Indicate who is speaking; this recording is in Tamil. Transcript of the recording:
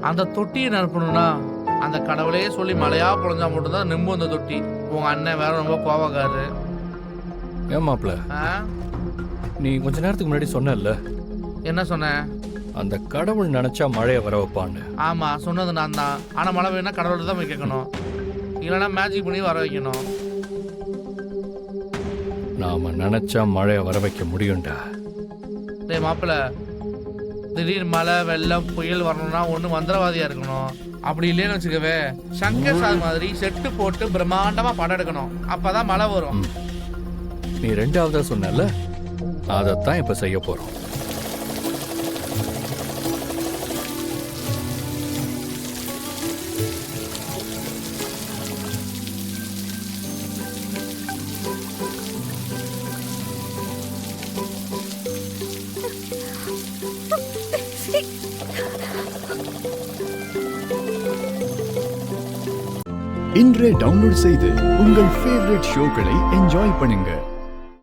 Speaker 1: அந்த தொட்டியை நிரப்பணும்னா அந்த கடவுளே சொல்லி மழையா பொழிஞ்சா மட்டும்தான் நிம்பு அந்த தொட்டி. உங்க அண்ணன் வேற ரொம்ப கோவக்காரு.
Speaker 2: ஏன் மாப்பிள, நீ கொஞ்ச நேரத்துக்கு முன்னாடி சொன்னல,
Speaker 1: என்ன சொன்னேன்?
Speaker 2: அந்த கடவுள் நினைச்சா மழையை வர வைப்பான்னு.
Speaker 1: ஆமா, சொன்னது நான் தான். ஆனா மழை வேணா கடவுள்கிட்ட தான் போய் கேட்கணும், இல்லைன்னா மேஜிக் பண்ணி வர வைக்கணும்.
Speaker 2: நாம நினைச்சா மழையை வர வைக்க முடியும்டா.
Speaker 1: டேய் மாப்பிள்ள, திடீர் மழை வெள்ளம் புயல் வரணும்னா ஒண்ணு மந்திரவாதியா இருக்கணும். அப்படி இல்லைன்னு வச்சுக்கவே சங்கர் சார் மாதிரி செட்டு போட்டு பிரம்மாண்டமா படம் எடுக்கணும். அப்பதான் மழை வரும்.
Speaker 2: நீ ரெண்டாவதா சொன்னல, அதைத்தான் இப்ப செய்ய போறோம்.
Speaker 3: இன்றே டவுன்லோட் செய்து உங்கள் ஃபேவரட் ஷோக்களை என்ஜாய் பண்ணுங்க.